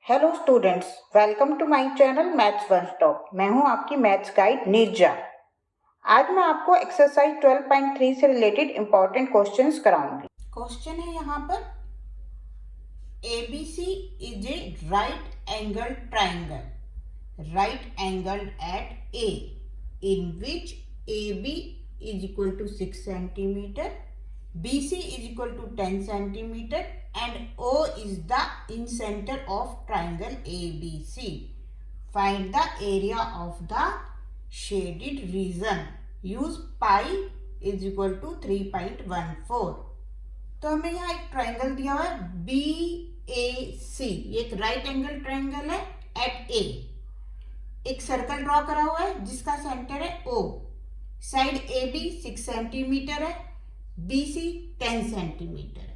Hello students, welcome to my channel maths one stop. मैं हूं आपकी मैथ्स गाइड नीरजा। आज मैं आपको एक्सरसाइज 12.3 से रिलेटेड इंपॉर्टेंट क्वेश्चंस कराऊंगी। क्वेश्चन है यहाँ पर, ABC is a right angle triangle, right angled at A, in which AB is equal to 6 centimeter, BC is equal to 10 centimeter and O is the incenter of triangle ABC. Find the area of the shaded region. Use pi is equal to 3.14. तो हमें यहाँ एक triangle दिया हुआ है BAC, ये एक right angle triangle है एट A। एक सर्कल ड्रॉ करा हुआ है जिसका सेंटर है O। साइड AB 6 सेंटीमीटर है, BC 10 सेंटीमीटर है।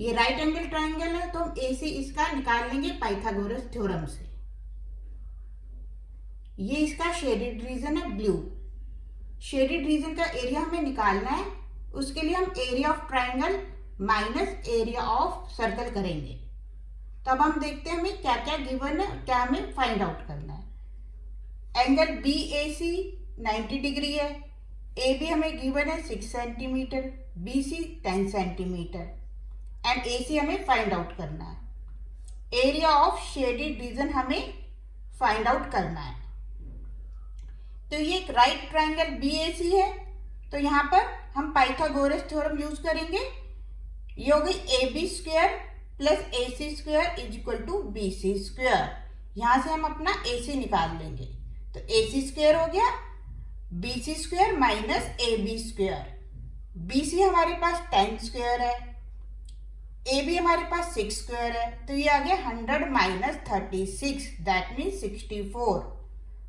ये राइट एंगल ट्राइंगल है तो हम AC इसका निकाल लेंगे पाइथागोरस थ्योरम से। ये इसका शेडेड रीजन है ब्लू। शेडेड रीजन का एरिया हमें निकालना है, उसके लिए हम area of triangle minus area of circle करेंगे। तब हम देखते हैं हमें क्या क्या गिवन है, क्या हमें फाइंड आउट करना है। एंगल BAC 90 डिग्री है, AB हमें गिवन है 6 centimetre, BC 10 centimetre and AC हमें फाइंड आउट करना है। एरिया ऑफ शेडेड रीजन हमें फाइंड आउट करना है। तो ये एक राइट ट्राइंगल BAC है, तो यहाँ पर हम पाइथागोरस थ्योरम यूज करेंगे। ये हो गई AB square plus AC square is equal to BC square. यहाँ से हम अपना AC निकाल लेंगे, तो AC स्क्वायर हो गया BC square minus AB square. BC हमारे पास 10 स्क्वायर है, AB हमारे पास 6 स्क्वायर है, तो ये आ गया 100 माइनस 36, दैट मीन्स 64।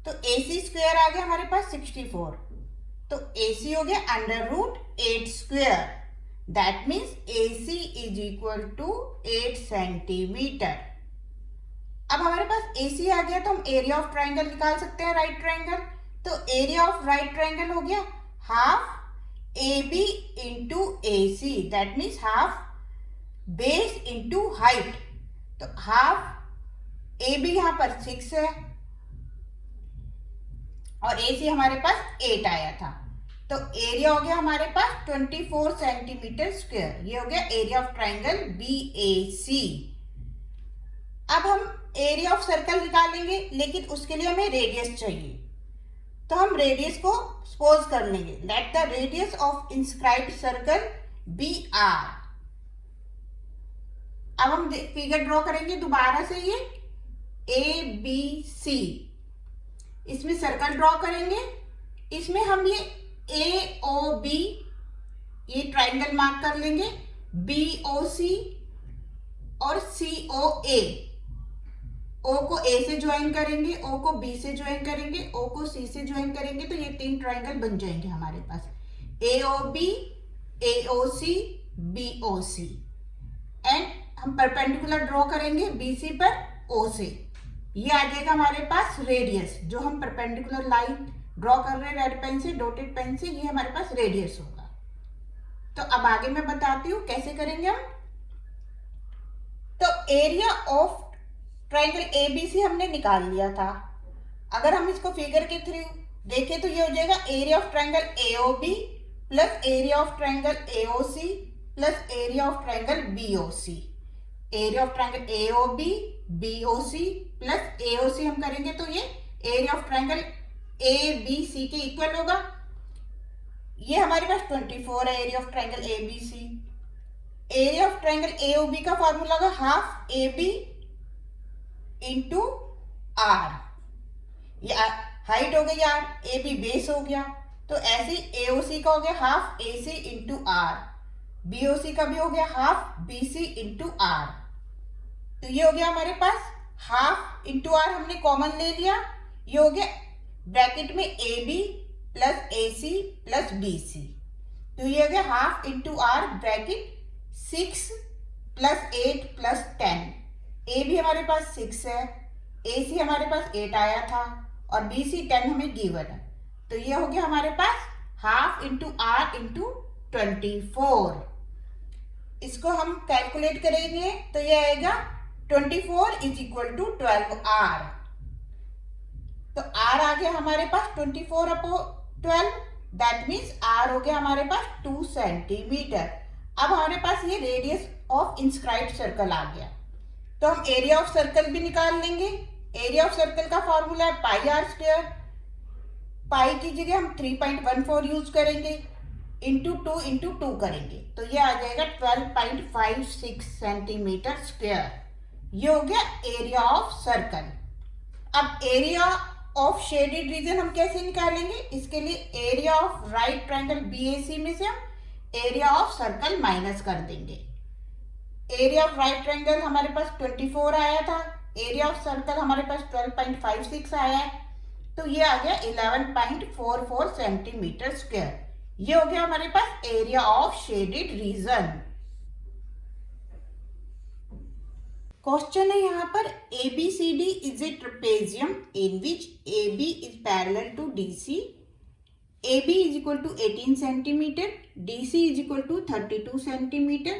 तो AC स्क्वायर आ गया हमारे पास 64, तो AC हो गया under root 8 square, that means AC is equal to 8 centimetre. अब हमारे पास AC आ गया तो हम एरिया ऑफ ट्राइंगल निकाल सकते हैं, राइट ट्राइंगल। तो एरिया ऑफ राइट ट्राइंगल हो गया half AB into AC, that means half base into height. तो हाफ AB यहाँ पर 6 है और AC हमारे पास 8 आया था, तो एरिया हो गया हमारे पास 24 सेंटीमीटर स्क्वायर। ये हो गया एरिया ऑफ ट्राइंगल BAC। अब हम एरिया ऑफ सर्कल निकालेंगे, लेकिन उसके लिए हमें रेडियस चाहिए, तो हम रेडियस को सपोज कर लेंगे। Let the radius of inscribed circle BR। अब हम फिगर ड्रॉ करेंगे दोबारा से, ये ABC, इसमें सर्कल ड्रॉ करेंगे। इसमें हम ये AOB ये ट्राइंगल मार्क कर लेंगे, BOC और COA। O को A से ज्वाइन करेंगे, O को B से ज्वाइन करेंगे, O को C से ज्वाइन करेंगे, तो ये 3 ट्राइंगल बन जाएंगे हमारे पास, AOB AOC BOC। एंड हम परपेंडिकुलर ड्रॉ करेंगे BC पर O से। ये आ जाएगा हमारे पास रेडियस, जो हम परपेंडिकुलर लाइन ड्रॉ कर रहे हैं रेड पेन से, डॉटेड पेन से, ये हमारे पास रेडियस होगा। तो अब आगे मैं बताती हूँ कैसे करेंगे हम। तो एरिया ऑफ ट्राइंगल ABC हमने निकाल लिया था। अगर हम इसको फिगर के थ्रू देखें तो ये हो जाएगा area of triangle AOB plus area of triangle AOC plus area of triangle BOC। Area of triangle AOB BOC plus AOC हम करेंगे तो ये एरिया ऑफ ट्राइंगल ABC के इक्वल होगा। ये हमारे पास 24 है area of triangle ABC। Area of triangle AOB का फॉर्मूला होगा हाफ AB इंटू R। ये हाइट हो गई R, AB बेस हो गया, तो ऐसे AOC का हो गया half AC into R, BOC का भी हो गया हाफ BC इंटू R। तो ये हो गया हमारे पास हाफ इंटू R हमने कॉमन ले लिया, ये हो गया ब्रैकेट में AB plus AC plus BC। तो ये हो गया half into R bracket 6 plus 8 plus 10। AB हमारे पास 6 है, AC हमारे पास 8 आया था और BC 10 हमें गिवन है, तो ये हो गया हमारे पास हाफ इंटू R इंटू 24। इसको हम कैलकुलेट करेंगे तो ये आएगा 24 इज इक्वल टू 12R। तो R आ गया हमारे पास 24 अपॉन 12, दैट मीन्स R हो गया हमारे पास 2 सेंटीमीटर। अब हमारे पास ये रेडियस ऑफ इंस्क्राइब्ड सर्कल आ गया, तो हम एरिया ऑफ सर्कल भी निकाल लेंगे। एरिया ऑफ सर्कल का फॉर्मूला है पाई आर स्क्वायर। पाई की जगह हम 3.14 यूज करेंगे, इंटू 2 करेंगे, तो ये आ जाएगा 12.56 सेंटीमीटर स्क्वायर। ये हो गया एरिया ऑफ सर्कल। अब एरिया ऑफ शेडेड रीजन हम कैसे निकालेंगे? इसके लिए area of right triangle BAC में से हम एरिया ऑफ सर्कल माइनस कर देंगे। एरिया ऑफ राइट ट्रायंगल हमारे पास 24 आया था, एरिया ऑफ सर्कल हमारे पास 12.56 आया है, तो ये आ गया 11.44 सेंटीमीटर स्क्वायर। ये हो गया हमारे पास area of shaded region. Question है यहाँ पर ABCD is a trapezium in which AB is parallel to DC। AB is equal to 18 centimeter, DC is equal to 32 centimeter,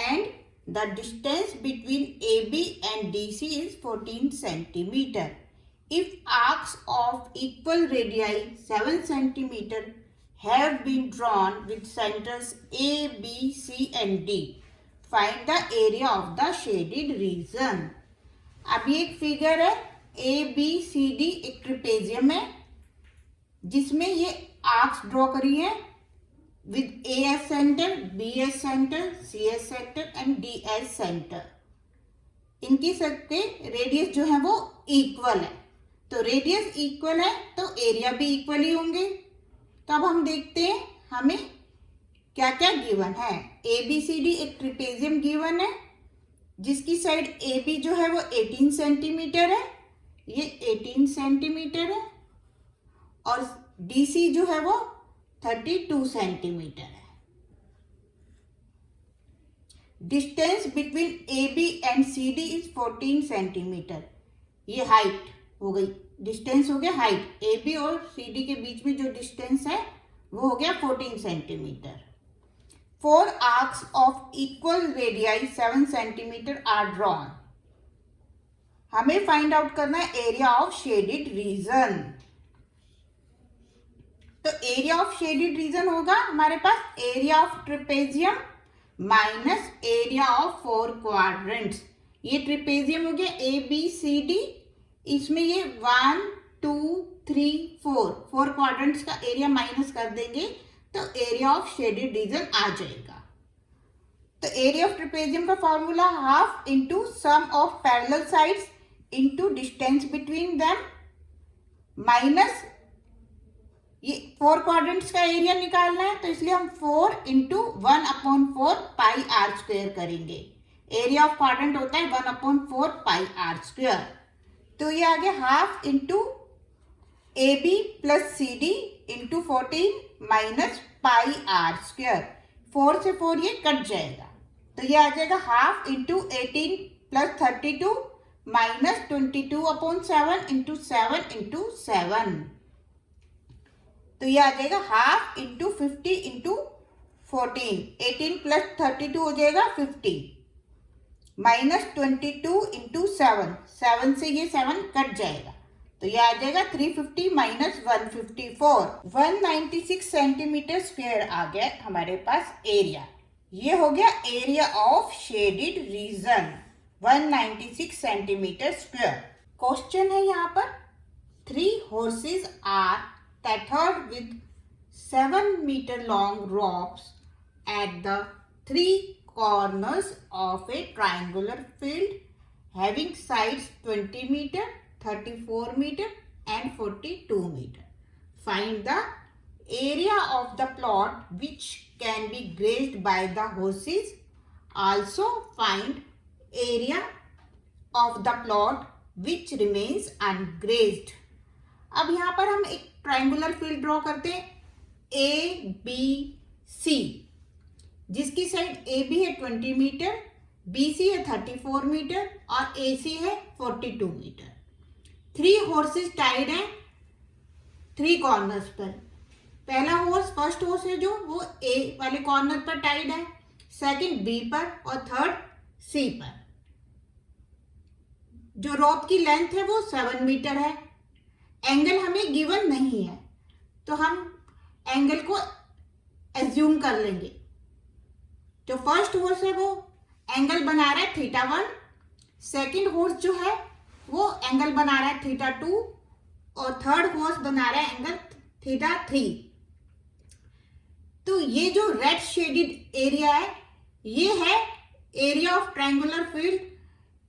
and the distance between AB and DC is 14 centimeter. If arcs of equal radii 7 centimeter have been drawn with centers A, B, C and D, find the area of the shaded region. अब ये एक figure है ABCD, एक trapezium है जिसमें ये arcs draw करी है with AS centre, BS centre, CS centre and DS centre. इनकी सबके रेडियस जो है वो इक्वल है, तो रेडियस इक्वल है तो एरिया भी इक्वल ही होंगे। तो अब हम देखते हैं हमें क्या क्या गिवन है। ABCD एक ट्रेपेजियम गिवन है जिसकी साइड AB जो है वो 18 सेंटीमीटर है, ये 18 सेंटीमीटर है, और DC जो है वो 32 सेंटीमीटर है। Distance between AB and CD is 14 centimetre. ये हाइट हो गई, डिस्टेंस हो गया हाइट। AB और CD के बीच में जो डिस्टेंस है वो हो गया 14 centimetre. 4 arcs of equal radii 7 centimetre are drawn. हमें फाइंड आउट करना है एरिया ऑफ शेडेड रीजन। तो एरिया ऑफ शेडेड रीजन होगा हमारे पास area of trapezium minus area of 4 quadrants. ये ट्रेपेजियम हो गया ABCD, इसमें ये 1 2 3 4 क्वाड्रेंट्स का एरिया माइनस कर देंगे तो एरिया ऑफ शेडेड रीजन आ जाएगा। तो एरिया ऑफ ट्रेपेजियम का formula half into sum of parallel sides into distance between them minus ये 4 क्वाड्रेंट्स का एरिया निकालना है, तो इसलिए हम 4 इंटू 1/4 पाई आर स्क्वायर करेंगे। एरिया ऑफ क्वाड्रेंट होता है 1/4 पाई आर स्क्वायर। तो ये आ गया half into AB plus CD into 14 minus pi r square. 4 से 4 ये कट जाएगा, तो ये आ जाएगा half into 18 plus 32 minus 22/7 into 7 into 7। तो ये आ जाएगा हाफ इंटू 50 इंटू 14, 18 प्लस 32 हो जाएगा 50 माइनस 22 इंटू 7, 7 से ये 7 कट जाएगा, तो ये आ जाएगा 350 माइनस 154, 196 सेंटीमीटर स्क्वायर आ गया हमारे पास एरिया। ये हो गया area of shaded reason 196 centimetre square. Question है यहाँ पर 3 horses are tethered with 7 meter long ropes at the 3 corners of a triangular field having sides 20 meter, 34 meter and 42 meter. Find the area of the plot which can be grazed by the horses. Also find area of the plot which remains ungrazed. अब यहाँ पर हम एक triangular field draw करते हैं ABC, जिसकी side AB है 20 metre, BC है 34 मीटर और AC है 42 मीटर। 3 horses टाइड हैं 3 कॉर्नर्स पर। पहला हॉर्स, फर्स्ट हॉर्स है जो वो A वाले कॉर्नर पर टाइड है, सेकंड B पर और थर्ड C पर। जो रॉप की लेंथ है वो 7 मीटर है। एंगल हमें गिवन नहीं है तो हम एंगल को एज्यूम कर लेंगे। जो फर्स्ट हॉर्स है वो एंगल बना रहा है θ1, सेकंड हॉर्स जो है वो एंगल बना रहा है θ2 और थर्ड हॉर्स बना रहा है एंगल θ3। तो ये जो रेड शेडेड एरिया है ये है area of triangular field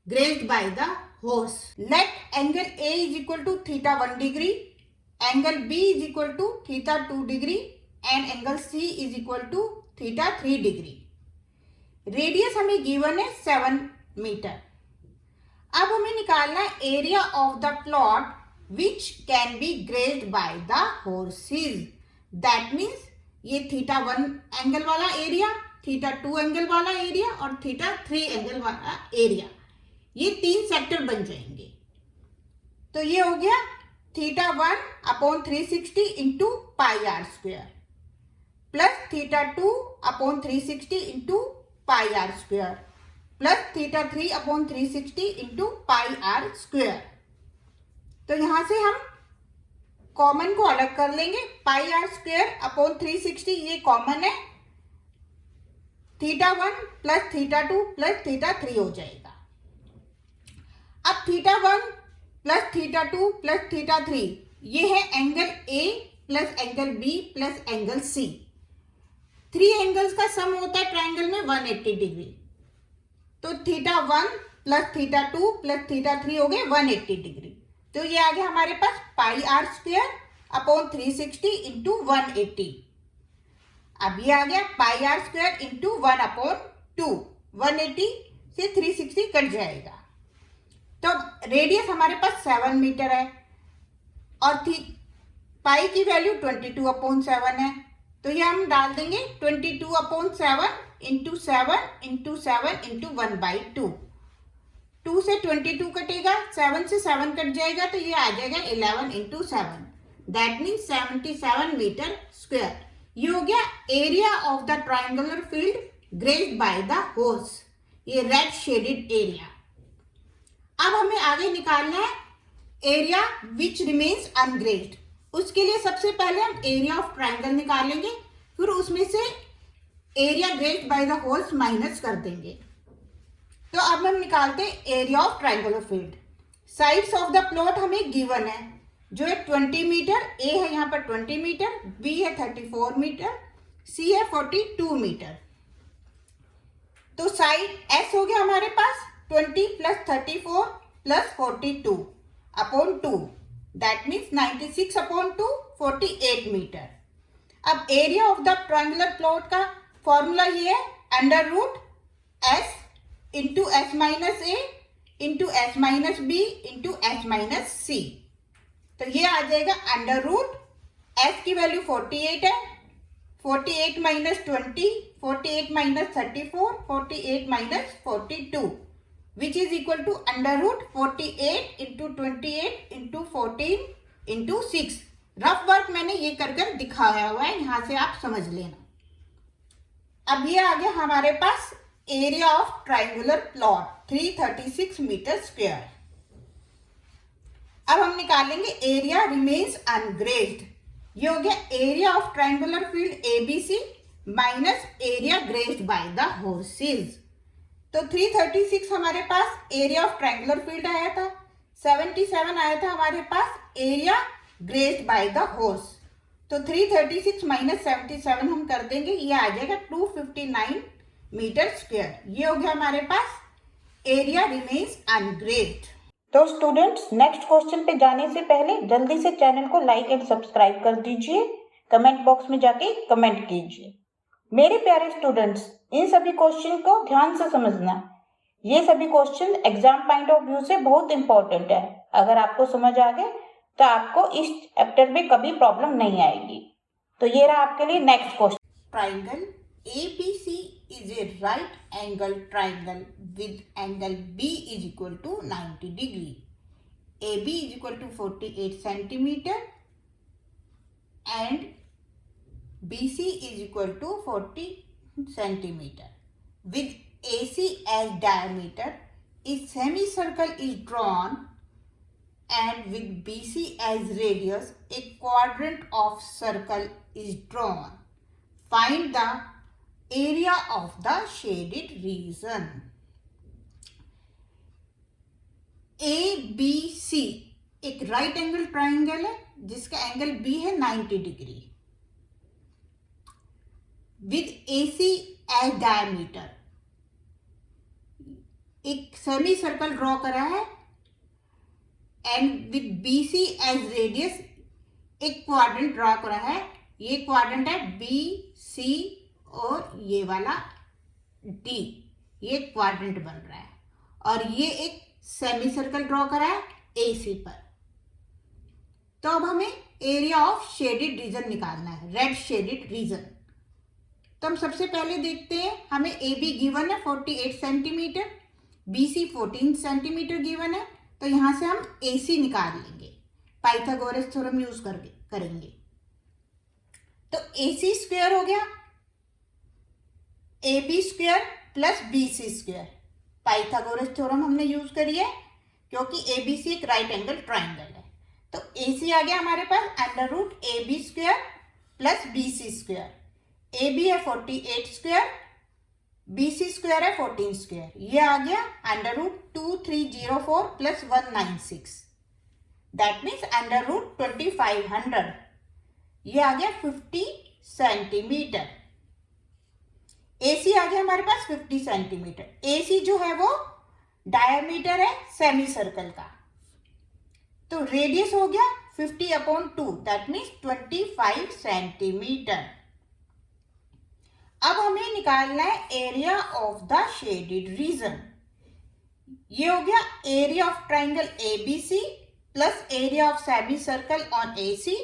grazed by the horse. Let angle A is equal to θ1 degree, angle B is equal to θ2 degree and angle C is equal to θ3 degree. Radius हमें given है 7 metre. अब हमें निकालना है area of the plot which can be grazed by the horses. That means ये θ1 angle वाला area, θ2 angle वाला area और θ3 एंगल वाला एरिया, ये 3 सेक्टर बन जाएंगे। तो ये हो गया θ1 upon 360 into pi r square plus θ2 upon 360 into pi r square plus θ3 upon 360 into pi r square. तो यहां से हम कॉमन को अलग कर लेंगे। पाई आर स्क्वेयर अपॉन 360 ये कॉमन है, θ1 प्लस θ2 प्लस θ3 हो जाएगा। अब θ1 प्लस θ2 प्लस θ3 ये है angle A plus angle B plus angle C। 3 angles का सम होता है ट्रायंगल में 180 डिग्री। तो θ1 प्लस θ2 प्लस θ3 हो गए 180 डिग्री। तो ये आ गया हमारे पास पाई आर स्क्वेयर अपॉन 360 इंटू 180। अब ये आ गया पाई आर स्क्वेयर इंटू 1 अपॉन 2। 180 से 360 कट जाएगा। तो रेडियस हमारे पास 7 मीटर है और पाई की वैल्यू 22 अपॉन 7 है। तो ये हम डाल देंगे 22 अपॉन 7 इंटू 7 इंटू 7 इंटू 1/2। 2 से 22 कटेगा, 7 से 7 कट जाएगा तो ये आ जाएगा 11 into 7। That means 77 metre square. ये हो गया area of the triangular field grazed by the horse, ये रेड शेडेड एरिया। अब हमें आगे निकालना है एरिया विच रिमेन्स अनग्रेज्ड। उसके लिए सबसे पहले हम एरिया ऑफ ट्रायंगल निकालेंगे, फिर उसमें से area grazed by the horse minus कर देंगे। तो अब हम निकालते हैं area of triangular field. Sides of the plot हमें गिवन है, जो है 20 मीटर, A है यहाँ पर 20 मीटर, B है 34 मीटर, C है 42 मीटर। तो साइड S हो गया हमारे पास 20 plus 34 plus 42 upon 2, that means 96 upon 2 48 metre. अब area of the triangular plot का फॉर्मूला ये है under root S into s minus a into s minus b into s minus c. तो ये आ जाएगा अंडर रूट एस की value 48 है, 48 minus 20, 48 minus 34, 48 minus 42 which is equal to under root 48 into 28 into 14 into 6। Rough work मैंने ये कर दिखाया हुआ है, यहां से आप समझ लेना। अब ये आ गया हमारे पास area of triangular plot 336 metre square. अब हम निकालेंगे एरिया रिमेन्स अनग्रेज्ड। ये हो गया area of triangular field ABC minus area grazed by the horses. तो 336 हमारे पास एरिया ऑफ ट्रायंगुलर फील्ड आया था, 77 आया था हमारे पास area grazed by the horse. तो 336 माइनस 77 हम कर देंगे, ये आ जाएगा 259 मीटर स्क्वायर। ये हो गया हमारे पास एरिया रिमेन्स अनग्रेज्ड। तो स्टूडेंट्स, नेक्स्ट क्वेश्चन पे जाने से पहले जल्दी से चैनल को लाइक एंड सब्सक्राइब कर दीजिए, कमेंट बॉक्स में जाके कमेंट कीजिए। मेरे प्यारे स्टूडेंट्स, इन सभी क्वेश्चन को ध्यान से समझना। ये सभी question exam point of view से बहुत इंपॉर्टेंट है। अगर आपको समझ आ गए तो आपको इस चैप्टर में कभी प्रॉब्लम नहीं आएगी। तो ये रहा आपके लिए next question. Triangle ABC is a right angle triangle with angle B is equal to 90 degree. AB is equal to 48 centimeter and BC is equal to 40 centimeter with AC as diameter a semicircle is drawn and with BC as radius, a quadrant of circle is drawn. Find the area of the shaded region. ABC एक right angle triangle है जिसका angle B है 90 degree with AC as diameter. एक semi circle draw करा है and with BC as radius एक quadrant draw करा है. ये क्वाड्रेंट है BC और ये वाला D. ये क्वाड्रेंट बन रहा है और ये एक सेमी सर्कल ड्रॉ करा है AC पर. तो अब हमें एरिया ऑफ शेडेड रीजन निकालना है, रेड शेडेड रीजन. तो हम सबसे पहले देखते हैं, हमें AB गिवन है 48 सेंटीमीटर, BC 14 सेंटीमीटर गिवन है. तो यहां से हम AC निकाल लेंगे, पाइथागोरस थ्योरम यूज करेंगे. तो AC स्क्वायर हो गया AB square plus BC square. Pythagoras theorem हमने यूज करी है क्योंकि ABC एक राइट एंगल ट्राइंगल है. तो AC आ गया हमारे पास under root AB square plus BC square. AB है 48 स्क्वायर, BC स्क्वायर है 14 स्क्वायर. ये आ गया under root 2304 plus 196. That means under root 2500. ये आ गया 50 सेंटीमीटर. AC आ गया हमारे पास 50 सेंटीमीटर. AC जो है वो डायमीटर है सेमी सर्कल का. तो रेडियस हो गया 50/2 दैट मीन्स 25 सेंटीमीटर. अब हमें निकालना है area of the shaded region. ये हो गया area of triangle ABC plus area of semi circle on AC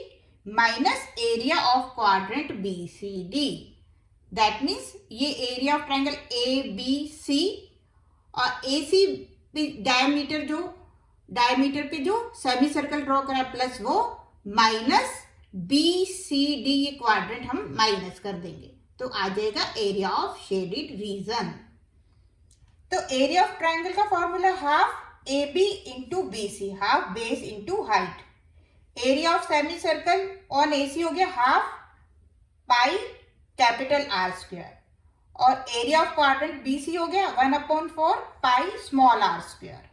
minus area of quadrant BCD. That means ये एरिया ऑफ ट्राइंगल ABC और AC डायमीटर पे जो सेमी सर्कल ड्रॉ करा plus वो minus BCD, ये क्वाड्रेंट हम minus कर देंगे तो आ जाएगा एरिया ऑफ शेडेड रीजन. तो एरिया ऑफ ट्राइंगल का formula half AB into BC, half base into height. Area of semi circle on AC हो गया हाफ पाई कैपिटल R स्क्वायर और एरिया ऑफ क्वाड्रेंट BC हो गया 1/4 पाई स्मॉल r स्क्वायर.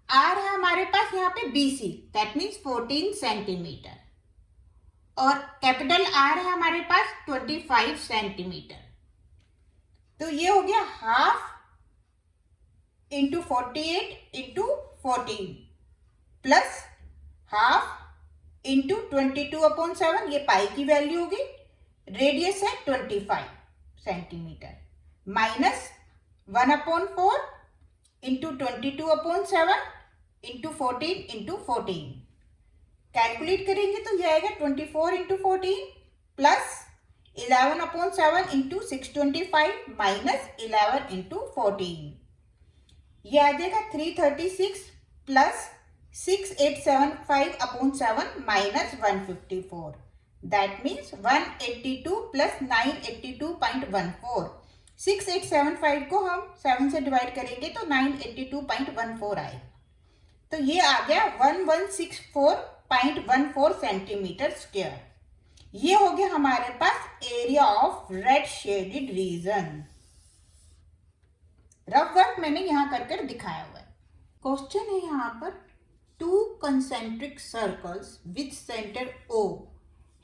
R है हमारे पास यहाँ पे BC दैट मीन्स 14 सेंटीमीटर और कैपिटल R है हमारे पास 25 सेंटीमीटर. तो ये हो गया half into 48 into 14 plus half into 22/7, ये पाई की वैल्यू होगी. रेडियस है 25 centimetre minus 1/4 into 22/7 into 14 into 14. Calculate करेंगे तो ये आएगा 24 into 14 plus 11/7 into 625 minus 11 into 14. ये आ जाएगा 336 plus 6875/7 minus 154. That means 182 plus 982.14. 6875 को हम 7 से डिवाइड करेंगे तो 982.14 आएगा. तो ये आ गया 1164.14 सेंटीमीटर स्क्वायर. ये हो गया हमारे पास area of red shaded region. Rough work मैंने यहां कर दिखाया हुआ है. क्वेश्चन है यहां पर, 2 concentric circles with center O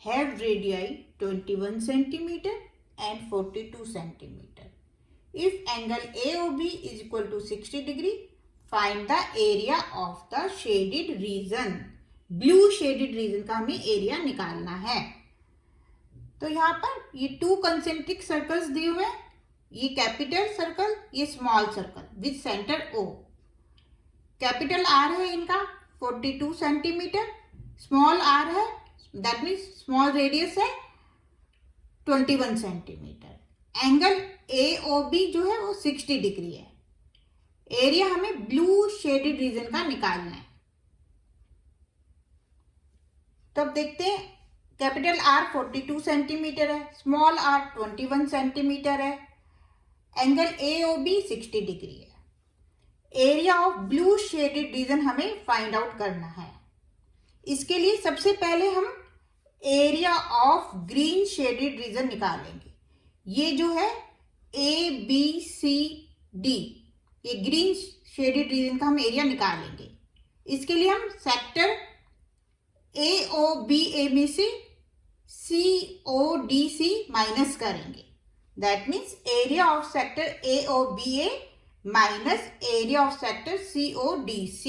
have radii 21 centimeter and 42 centimeter. If angle AOB is equal to 60 degree, find the area of the shaded region. Blue shaded region का हमें एरिया निकालना है. तो यहाँ पर ये 2 कंसेंट्रिक सर्कल्स दिए हुए हैं, ये कैपिटल सर्कल, ये small circle with centre O. Capital R है इनका 42 सेंटीमीटर, स्मॉल r है दैट मीन्स स्मॉल रेडियस है 21 सेंटीमीटर. एंगल AOB जो है वो 60 डिग्री है. एरिया हमें ब्लू शेडेड रीजन का निकालना है. तो अब देखते हैं, कैपिटल R 42 सेंटीमीटर है, स्मॉल r 21 सेंटीमीटर है, एंगल AOB 60 डिग्री है. Area of blue shaded region हमें फाइंड आउट करना है। इसके लिए सबसे पहले हम area of green shaded region निकालेंगे। ये जो है ABCD, ये ग्रीन शेडेड रीजन का हम एरिया निकालेंगे। इसके लिए हम सेक्टर AOBA में से CODC माइनस करेंगे। That means area of sector AOBA minus area of sector CODC।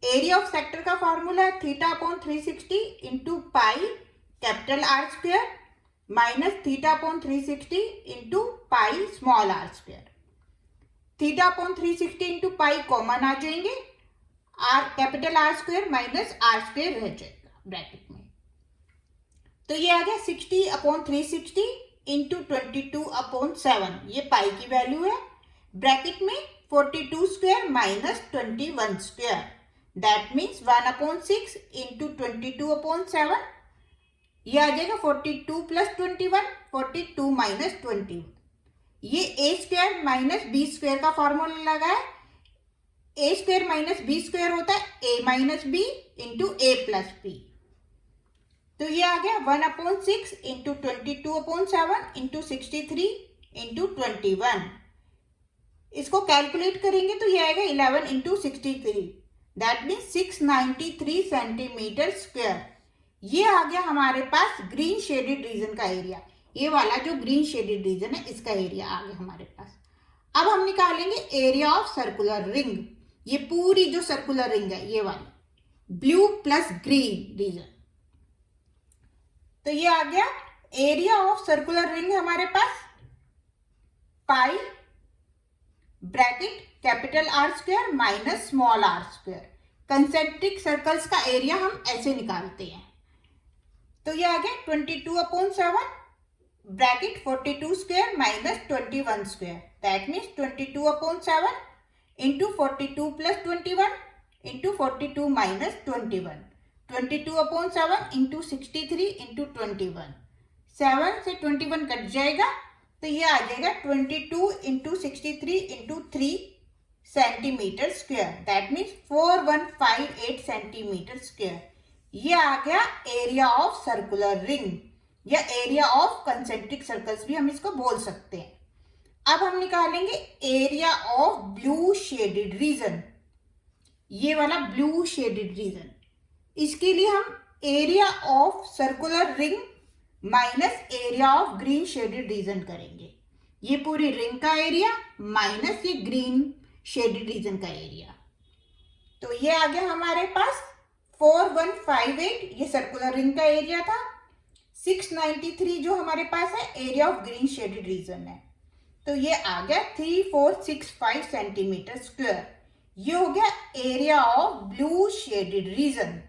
Area of sector का फॉर्मूला है θ/360 into pi capital R square minus θ/360 into pi small r square. θ/360 into pi common आ जाएंगे, R capital R square minus R square रह जाएगा bracket में। तो ये आ गया 60/360 इंटू 22/7, ये पाई की वैल्यू है। ब्रैकेट में 42 square minus 21 square, that means 1/6 into 22/7, ये आ जाएगा 42 प्लस 21, 42 माइनस 21। ये ए स्क्वेयर माइनस बी स्क्वेयर का फॉर्मूला लगा है। ए स्क्वेयर माइनस बी स्क्वेयर होता है ए माइनस बी इंटू ए प्लस बी। तो ये आ गया 1/6 इंटू 22/7 इंटू 63 इंटू 21। इसको कैलकुलेट करेंगे तो ये आएगा 11 into 63, that means 693 centimetre square. ये आ गया हमारे पास ग्रीन शेडेड रीजन का एरिया। ये वाला जो ग्रीन शेडेड रीजन है इसका एरिया आ गया हमारे पास। अब हम निकालेंगे एरिया ऑफ सर्कुलर रिंग। ये पूरी जो सर्कुलर रिंग है ये वाली ब्लू प्लस ग्रीन रीजन। तो ये आ गया एरिया ऑफ सर्कुलर रिंग हमारे पास pi bracket capital R square minus small r square. Concentric circles का एरिया हम ऐसे निकालते हैं। तो ये आ गया 22/7 bracket 42 square minus 21 square, that means 22/7 into 42 plus 21 into 42 minus 21, 22/7 into 63 into 21, 7 से 21 कट जाएगा तो ये आ जाएगा 22 into 63 into 3 centimetre square, that means 4158 centimetre square. ये आ गया एरिया ऑफ सर्कुलर रिंग या एरिया ऑफ कंसेंट्रिक सर्कल्स भी हम इसको बोल सकते हैं। अब हम निकालेंगे area of blue shaded region, ये वाला ब्लू शेडेड रीजन। इसके लिए हम area of circular ring minus area of green shaded region करेंगे। ये पूरी रिंग का एरिया माइनस ये ग्रीन शेडेड रीजन का एरिया। तो ये आ गया हमारे पास 4158, ये सर्कुलर रिंग का एरिया था। 693 जो हमारे पास है area of green shaded region है। तो ये आ गया 3465 सेंटीमीटर स्क्वायर। ये हो गया area of blue shaded region.